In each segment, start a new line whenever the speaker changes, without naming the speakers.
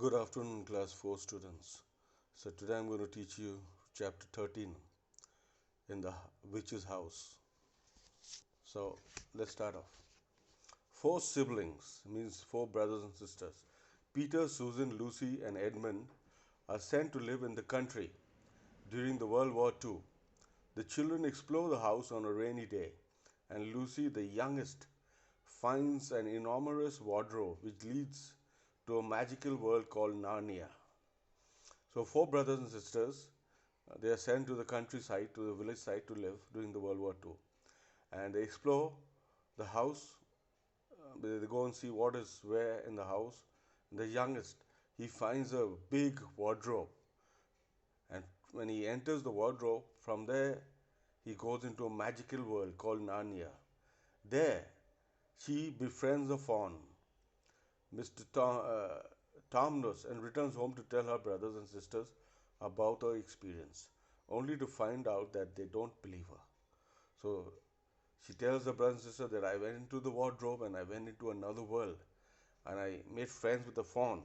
Good afternoon, class 4 students. So, today I'm going to teach you chapter 13 in the witch's house. So, let's start off. Four siblings means four brothers and sisters. Peter, Susan, Lucy, and Edmund are sent to live in the country during the World War II. The children explore the house on a rainy day, and Lucy, the youngest, finds an enormous wardrobe which leads to a magical world called Narnia. So, four brothers and sisters, they are sent to the countryside, to the village side to live during the World War II. And they explore the house, they go and see what is where in the house. The youngest, he finds a big wardrobe. And when he enters the wardrobe, from there, he goes into a magical world called Narnia. There, she befriends a faun, Mr. Tomnus, and returns home to tell her brothers and sisters about her experience, only to find out that they don't believe her. So she tells her brother and sister that I went into the wardrobe and I went into another world and I made friends with the faun,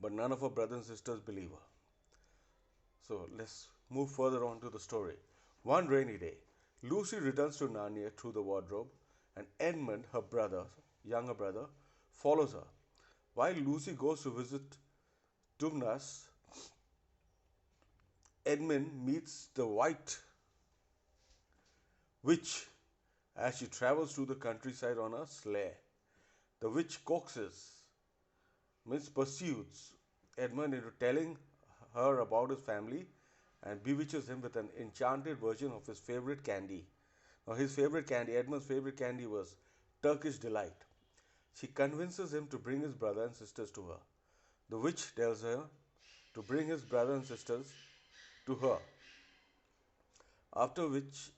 but none of her brothers and sisters believe her. So let's move further on to the story. One rainy day, Lucy returns to Narnia through the wardrobe, and Edmund, her brother, younger brother, follows her. While Lucy goes to visit Tumnas, Edmund meets the White Witch as she travels through the countryside on a sleigh. The witch coaxes, means pursues Edmund into telling her about his family and bewitches him with an enchanted version of his favorite candy. Now, his favorite candy, Edmund's favorite candy was Turkish Delight. She convinces him to bring his brother and sisters to her. The witch tells her to bring his brother and sisters to her. After which,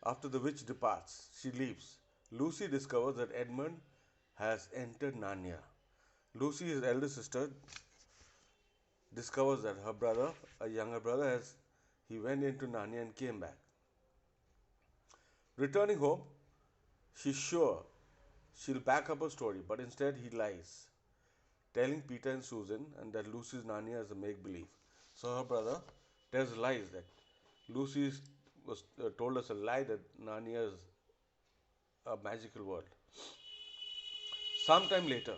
after the witch departs, she leaves. Lucy discovers that Edmund has entered Narnia. Lucy, his elder sister, discovers that her brother, a younger brother, he went into Narnia and came back. Returning home, she's sure she'll back up her story, but instead he lies, telling Peter and Susan and that Lucy's Narnia is a make believe. So her brother tells lies that Lucy was told us a lie that Narnia is a magical world. Sometime later,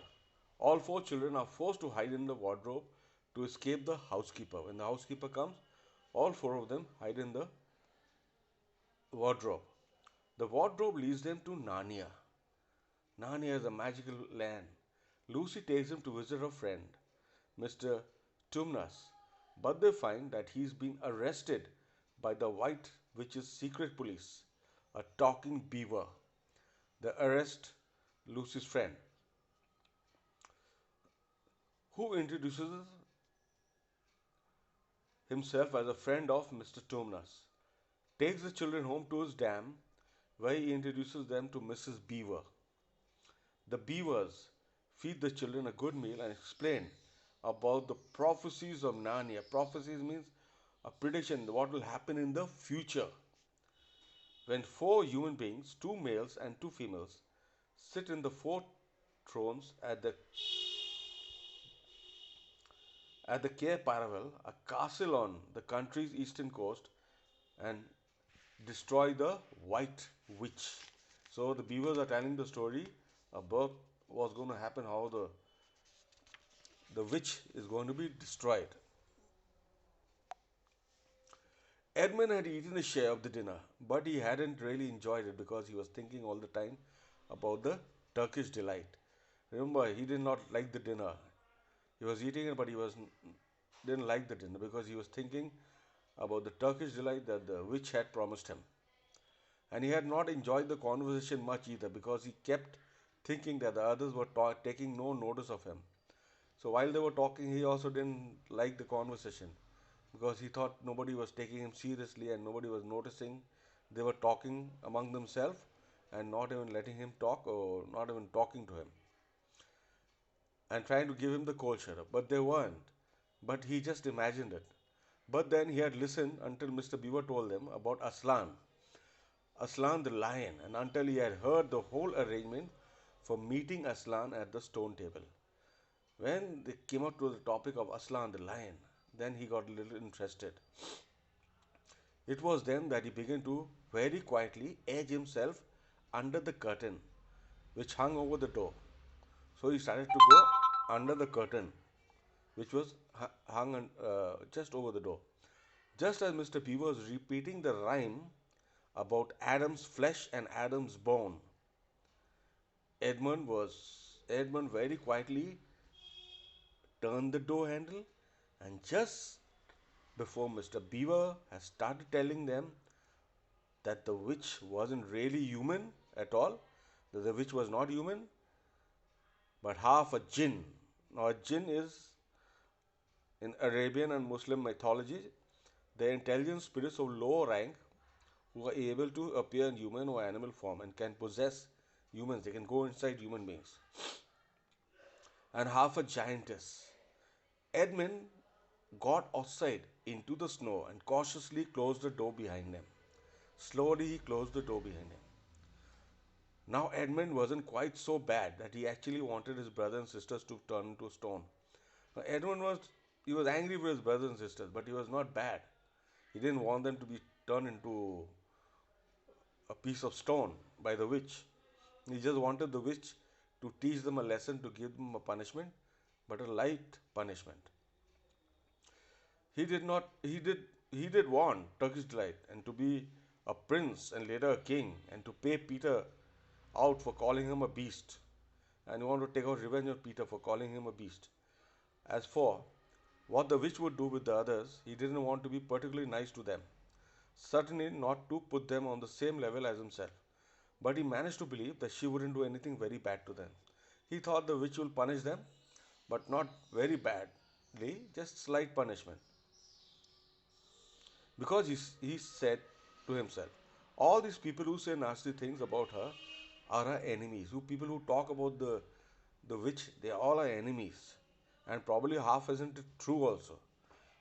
all four children are forced to hide in the wardrobe to escape the housekeeper. When the housekeeper comes, all four of them hide in the wardrobe. The wardrobe leads them to Narnia. Narnia is a magical land. Lucy takes them to visit her friend, Mr. Tumnus, but they find that he's been arrested by the White Witch's secret police, a talking beaver. They arrest Lucy's friend, who introduces himself as a friend of Mr. Tumnus, takes the children home to his dam, where he introduces them to Mrs. Beaver. The beavers feed the children a good meal and explain about the prophecies of Narnia. Prophecies means a prediction what will happen in the future. When four human beings, two males and two females, sit in the four thrones at the Cape Paravel, a castle on the country's eastern coast, and destroy the White Witch. So the beavers are telling the story about what's going to happen, how the witch is going to be destroyed. Edmund had eaten a share of the dinner, but he hadn't really enjoyed it because he was thinking all the time about the Turkish delight. Remember, he did not like the dinner. He was eating it, but didn't like the dinner because he was thinking about the Turkish delight that the witch had promised him. And he had not enjoyed the conversation much either because he kept thinking that the others were taking no notice of him. So while they were talking, he also didn't like the conversation because he thought nobody was taking him seriously and nobody was noticing. They were talking among themselves and not even letting him talk or not even talking to him and trying to give him the cold shoulder. But they weren't. But he just imagined it. But then he had listened until Mr. Beaver told them about Aslan, Aslan the lion, and until he had heard the whole arrangement for meeting Aslan at the stone table. When they came out to the topic of Aslan the lion, then he got a little interested. It was then that he began to very quietly edge himself under the curtain which hung over the door. So he started to go under the curtain which was hung just over the door. Just as Mr. Beaver was repeating the rhyme about Adam's flesh and Adam's bone, Edmund very quietly turned the door handle, and just before Mr. Beaver had started telling them that the witch wasn't really human at all, that the witch was not human, but half a jinn. Now, a jinn is in Arabian and Muslim mythology, the intelligent spirits of lower rank who are able to appear in human or animal form and can possess humans. They can go inside human beings. And half a giantess. Edmund got outside into the snow and cautiously closed the door behind him. Slowly he closed the door behind him. Now Edmund wasn't quite so bad that he actually wanted his brothers and sisters to turn into stone. Now Edmund was angry with his brothers and sisters, but he was not bad. He didn't want them to be turned into a piece of stone by the witch. He just wanted the witch to teach them a lesson, to give them a punishment, but a light punishment. He did not. He did want Turkish delight and to be a prince and later a king and to pay Peter out for calling him a beast. And he wanted to take out revenge on Peter for calling him a beast. As for what the witch would do with the others, he didn't want to be particularly nice to them. Certainly not to put them on the same level as himself. But he managed to believe that she wouldn't do anything very bad to them. He thought the witch will punish them, but not very badly, just slight punishment. Because he said to himself, all these people who say nasty things about her are her enemies. Who people who talk about the witch, they all are enemies. And probably half isn't it true also.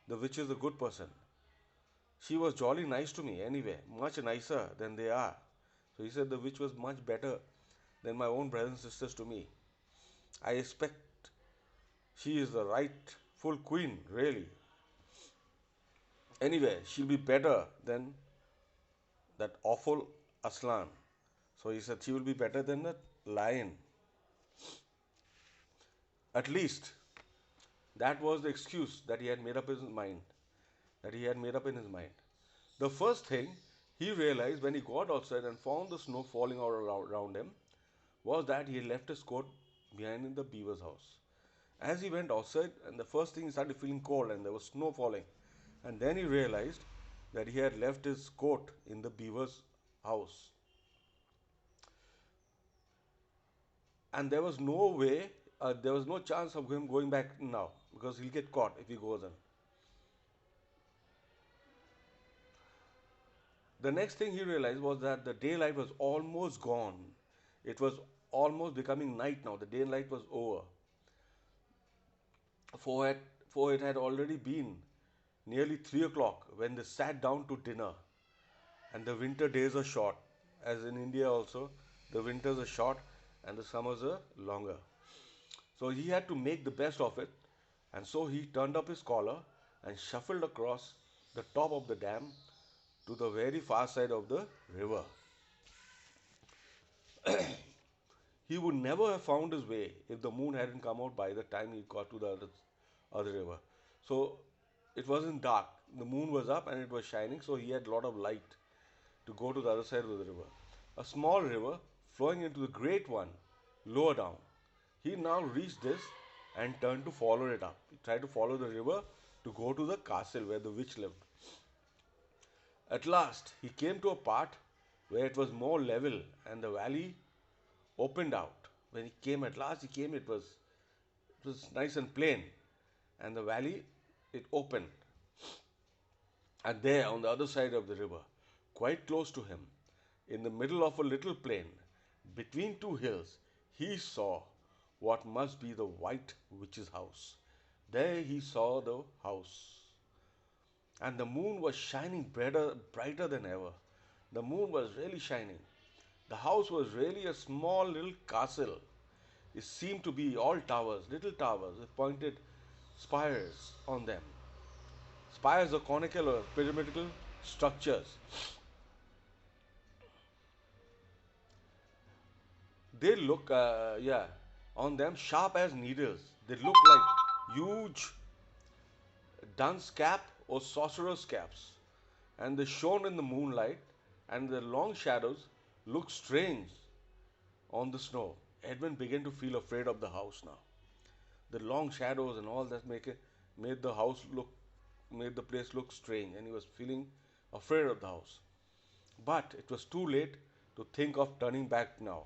The witch is a good person. She was jolly nice to me anyway, much nicer than they are. So he said the witch was much better than my own brothers and sisters to me. I expect she is the rightful queen, really. Anyway, she'll be better than that awful Aslan. So he said she will be better than that lion. At least that was the excuse that he had made up his mind. That he had made up in his mind. The first thing he realized when he got outside and found the snow falling all around him was that he had left his coat behind in the beaver's house. As he went outside, and the first thing he started feeling cold and there was snow falling. And then he realized that he had left his coat in the beaver's house. And there was no way, there was no chance of him going back now because he'll get caught if he goes in. The next thing he realized was that the daylight was almost gone. It was almost becoming night now. The daylight was over. For it had already been nearly 3 o'clock when they sat down to dinner. And the winter days are short, as in India also, the winters are short and the summers are longer. So he had to make the best of it, and so he turned up his collar and shuffled across the top of the dam to the very far side of the river. He would never have found his way if the moon hadn't come out by the time he got to the other river. So it wasn't dark. The moon was up and it was shining, so he had a lot of light to go to the other side of the river. A small river flowing into the great one lower down. He now reached this and turned to follow it up. He tried to follow the river to go to the castle where the witch lived. At last, he came to a part where it was more level and the valley opened out. When he came at last, it was nice and plain, and the valley it opened. And there, on the other side of the river, quite close to him, in the middle of a little plain, between two hills, he saw what must be the White Witch's house. There he saw the house. And the moon was shining brighter than ever. The moon was really shining. The house was really a small little castle. It seemed to be all towers, little towers with pointed spires on them. Spires are conical or pyramidal structures. They look, on them sharp as needles. They look like huge dunce cap or sorcerer's caps, and they shone in the moonlight, and their long shadows looked strange on the snow. Edmund began to feel afraid of the house now. The long shadows and all that made the house look made the place look strange, and he was feeling afraid of the house. But it was too late to think of turning back now.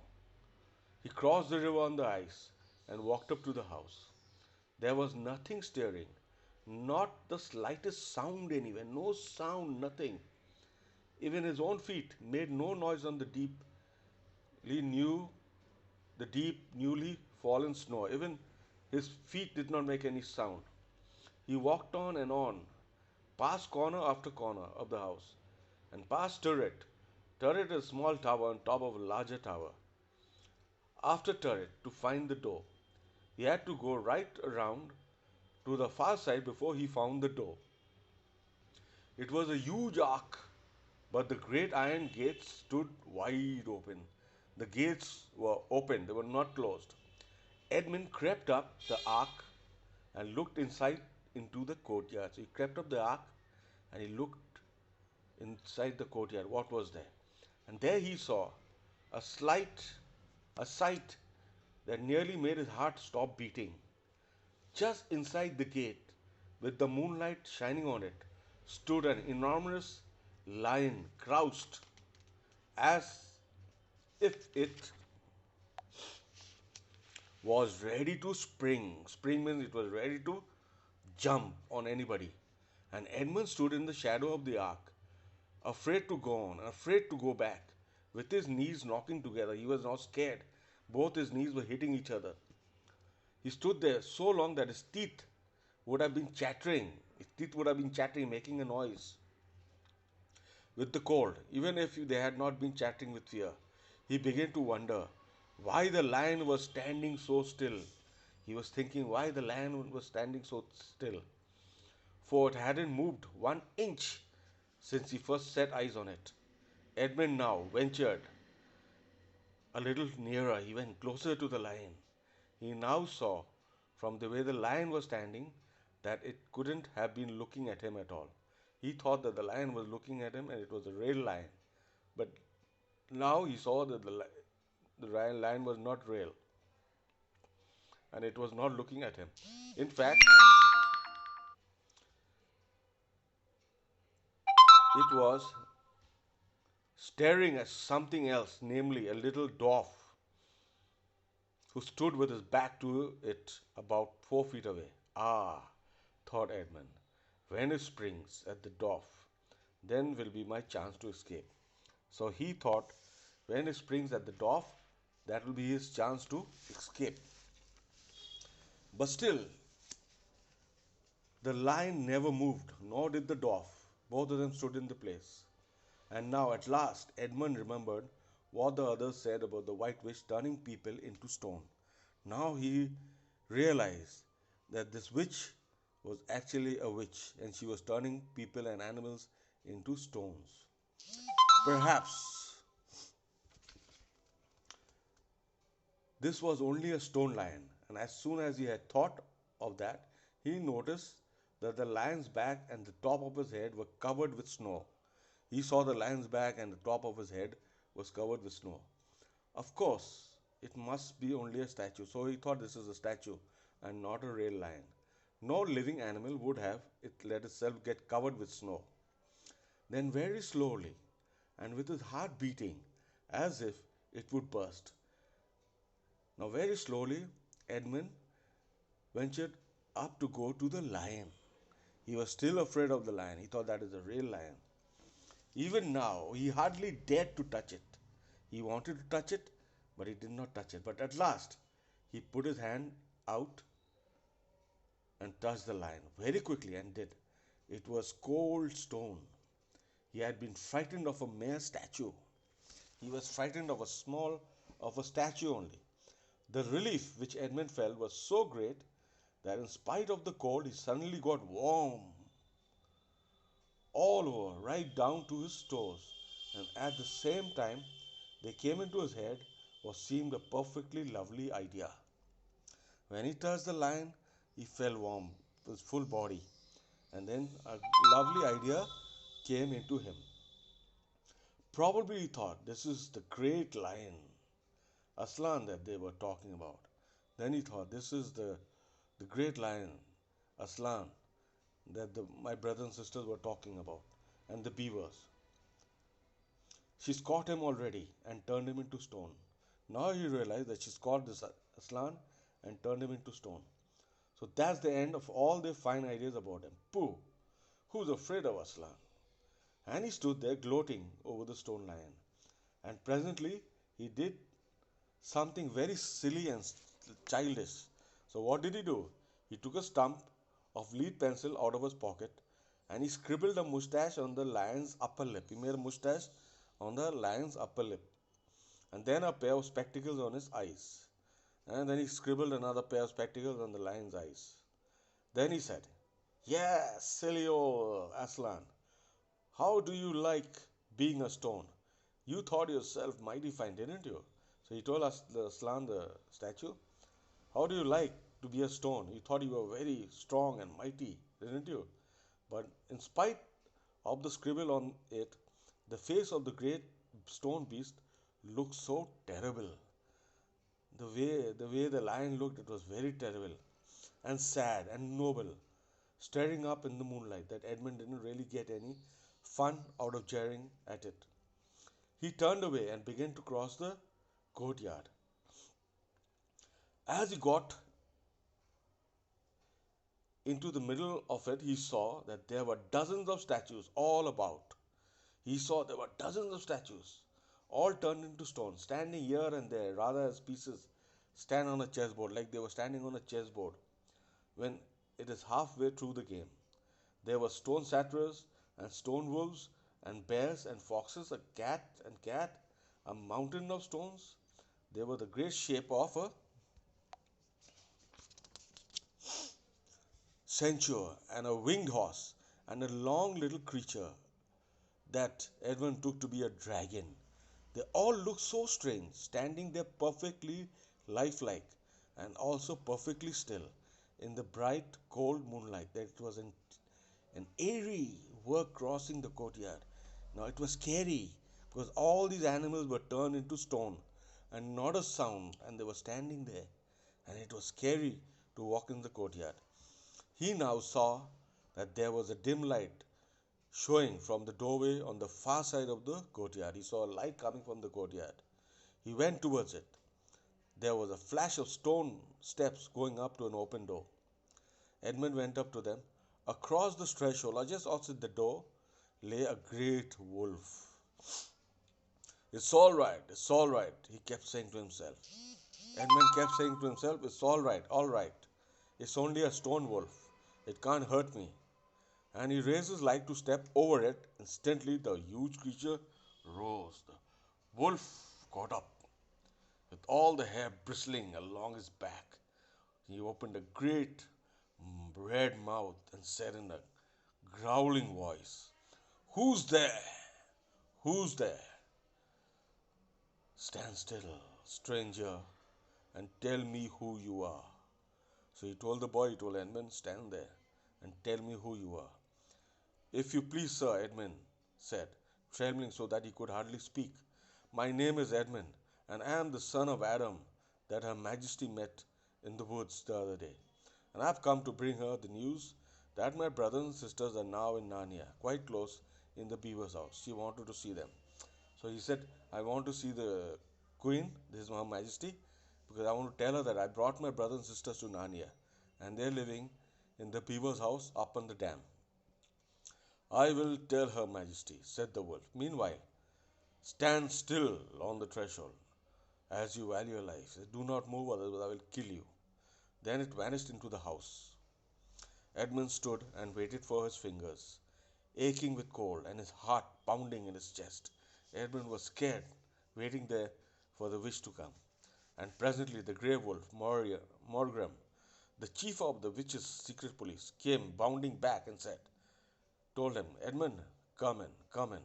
He crossed the river on the ice and walked up to the house. There was nothing stirring, not the slightest sound anywhere, no sound, nothing. Even his own feet made no noise on new, the deep, newly fallen snow. Even his feet did not make any sound. He walked on and on, past corner after corner of the house, and past turret. Turret is a small tower on top of a larger tower. After turret, to find the door, he had to go right around to the far side before he found the door. It was a huge ark, but the great iron gates stood wide open. The gates were open, they were not closed. Edmund crept up the ark and looked inside into the courtyard. So he crept up the ark and he looked inside the courtyard. What was there? And there he saw a slight, a sight that nearly made his heart stop beating. Just inside the gate, with the moonlight shining on it, stood an enormous lion crouched as if it was ready to spring. Spring means it was ready to jump on anybody. And Edmund stood in the shadow of the ark, afraid to go on, afraid to go back, with his knees knocking together. He was now scared. Both his knees were hitting each other. He stood there so long that his teeth would have been chattering. His teeth would have been chattering, making a noise with the cold, even if they had not been chattering with fear. He began to wonder why the lion was standing so still. He was thinking why the lion was standing so still, for it hadn't moved 1 inch since he first set eyes on it. Edmund now ventured a little nearer. He went closer to the lion. He now saw, from the way the lion was standing, that it couldn't have been looking at him at all. He thought that the lion was looking at him and it was a real lion. But now he saw that the lion was not real and it was not looking at him. In fact, it was staring at something else, namely a little dwarf who stood with his back to it about 4 feet away. Ah, thought Edmund, when it springs at the dwarf, then will be my chance to escape. So he thought, when it springs at the dwarf, that will be his chance to escape. But still, the lion never moved, nor did the dwarf. Both of them stood in the place. And now, at last, Edmund remembered what the others said about the white witch turning people into stone. Now he realized that this witch was actually a witch and she was turning people and animals into stones. Perhaps this was only a stone lion, and as soon as he had thought of that, he noticed that the lion's back and the top of his head were covered with snow. He saw the lion's back and the top of his head was covered with snow. Of course, it must be only a statue, so he thought this is a statue and not a real lion. No living animal would have it let itself get covered with snow. Then, very slowly, and with his heart beating as if it would burst, now very slowly, Edmund ventured up to go to the lion. He was still afraid of the lion. He thought that is a real lion. Even now, he hardly dared to touch it. He wanted to touch it, but he did not touch it. But at last, he put his hand out and touched the lion very quickly and did. It was cold stone. He had been frightened of a mere statue. He was frightened of a statue only. The relief which Edmund felt was so great that in spite of the cold, he suddenly got warm all over, right down to his toes. And at the same time, there came into his head what seemed a perfectly lovely idea. When he touched the lion, he felt warm, his full body. And then a lovely idea came into him. Probably he thought, this is the great lion, Aslan, that they were talking about. Then he thought, this is the great lion, Aslan, that my brothers and sisters were talking about, and the beavers. She's caught him already and turned him into stone. Now he realized that she's caught this Aslan and turned him into stone. So that's the end of all their fine ideas about him. Pooh! Who's afraid of Aslan? And he stood there gloating over the stone lion. And presently he did something very silly and childish. So what did he do? He took a stump of lead pencil out of his pocket and he scribbled a mustache on the lion's upper lip. He made a mustache on the lion's upper lip and then a pair of spectacles on his eyes. And then he scribbled another pair of spectacles on the lion's eyes. Then he said, "Yes, silly old Aslan, how do you like being a stone? You thought yourself mighty fine, didn't you?" So he told us the Aslan, the statue, "How do you like to be a stone? You thought you were very strong and mighty, didn't you?" But in spite of the scribble on it, the face of the great stone beast looked so terrible. The way the lion looked, it was very terrible and sad and noble, staring up in the moonlight that Edmund didn't really get any fun out of jeering at it. He turned away and began to cross the courtyard. As he got into the middle of it, he saw that there were dozens of statues all about. He saw there were dozens of statues, all turned into stone, standing here and there, rather as pieces stand on a chessboard, like they were standing on a chessboard when it is halfway through the game. There were stone satyrs and stone wolves and bears and foxes, a cat, a mountain of stones. They were the great shape of a centaur and a winged horse and a long little creature that Edmund took to be a dragon. They all looked so strange, standing there perfectly lifelike and also perfectly still in the bright, cold moonlight. That it was an eerie work crossing the courtyard. Now it was scary because all these animals were turned into stone and not a sound, and they were standing there, and it was scary to walk in the courtyard. He now saw that there was a dim light showing from the doorway on the far side of the courtyard. He saw a light coming from the courtyard. He went towards it. There was a flash of stone steps going up to an open door. Edmund went up to them. Across the threshold, or just outside the door, lay a great wolf. It's all right, he kept saying to himself. Edmund kept saying to himself, "It's all right. It's only a stone wolf. It can't hurt me." And he raised his light to step over it. Instantly, the huge creature rose. The wolf got up with all the hair bristling along his back. He opened a great red mouth and said in a growling voice, "Who's there? Who's there? Stand still, stranger, and tell me who you are." So he told Edmund, "Stand there and tell me who you are." "If you please, sir," Edmund said, trembling so that he could hardly speak. "My name is Edmund, and I am the son of Adam that Her Majesty met in the woods the other day. And I have come to bring her the news that my brothers and sisters are now in Narnia, quite close in the beaver's house. She wanted to see them." So he said, "I want to see the Queen, this is Her Majesty, because I want to tell her that I brought my brothers and sisters to Narnia, and they're living in the beaver's house up on the dam." "I will tell Her Majesty," said the wolf. "Meanwhile, stand still on the threshold, as you value your life. Do not move, otherwise I will kill you." Then it vanished into the house. Edmund stood and waited for his fingers, aching with cold and his heart pounding in his chest. Edmund was scared, waiting there for the wish to come. And presently the grey wolf, Morgram, the chief of the witches' secret police, came bounding back and told him, Edmund, come in, come in.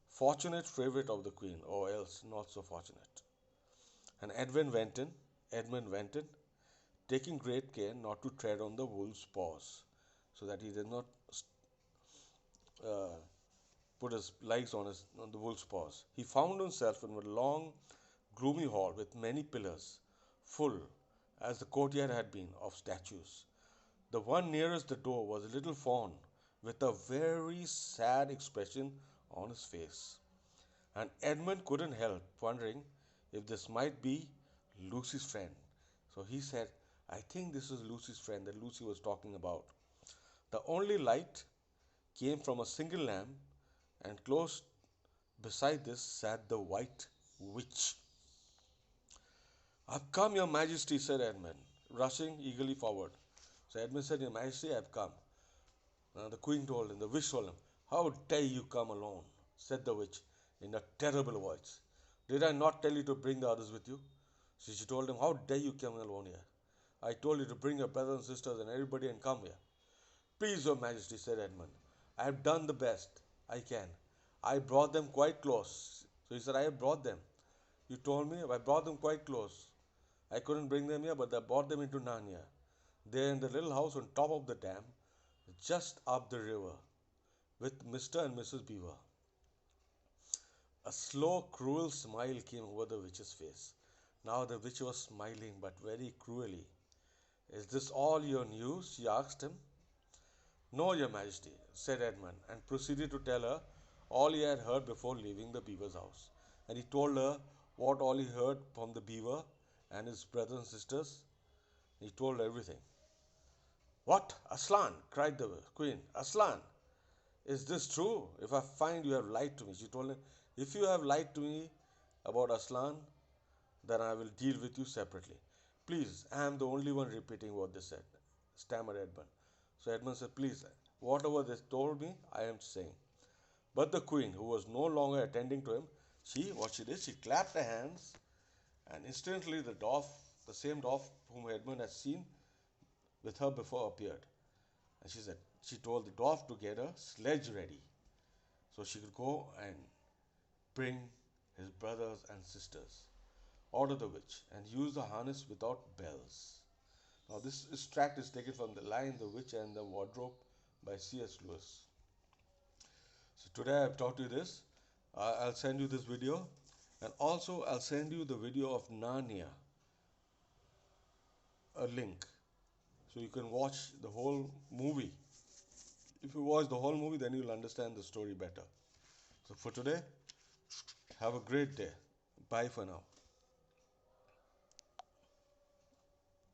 Fortunate favorite of the queen, or else not so fortunate. And Edmund went in, taking great care not to tread on the wolf's paws, so that he did not uh, put his legs on the wolf's paws. He found himself in a long, gloomy hall with many pillars, full, as the courtyard had been, of statues. The one nearest the door was a little fawn with a very sad expression on his face. And Edmund couldn't help wondering if this might be Lucy's friend. So he said, I think this is Lucy's friend that Lucy was talking about. The only light came from a single lamp, and close beside this sat the white witch. I've come, Your Majesty, said Edmund, rushing eagerly forward. So Edmund said, Your Majesty, I've come. The queen told him, the witch told him, How dare you come alone? Said the witch in a terrible voice. Did I not tell you to bring the others with you? So she told him, How dare you come alone here? I told you to bring your brothers and sisters and everybody and come here. Please, Your Majesty, said Edmund. I have done the best I can. I brought them quite close. So he said, I have brought them. You told me I brought them quite close. I couldn't bring them here, but I brought them into Narnia. They're in the little house on top of the dam, just up the river, with Mr. and Mrs. Beaver. A slow, cruel smile came over the witch's face. Now the witch was smiling, but very cruelly. Is this all your news? She asked him. No, Your Majesty, said Edmund, and proceeded to tell her all he had heard before leaving the beaver's house. And he told her what all he heard from the beaver and his brothers and sisters. He told her everything. What? Aslan, cried the queen. Aslan, is this true? If I find you have lied to me, she told him, if you have lied to me about Aslan, then I will deal with you separately. Please, I am the only one repeating what they said, stammered Edmund. So Edmund said, Please, whatever they told me, I am saying. But the queen, who was no longer attending to him, what she did, she clapped her hands, and instantly the same dwarf whom Edmund had seen with her before appeared. And she told the dwarf to get a sledge ready so she could go and bring his brothers and sisters. Ordered the witch and use the harness without bells. Now, this extract is taken from The Lion, the Witch, and the Wardrobe by C.S. Lewis. So, today I have taught you this. I'll send you this video, and also I'll send you the video of Narnia, a link, so you can watch the whole movie. If you watch the whole movie, then you'll understand the story better. So, for today, have a great day. Bye for now.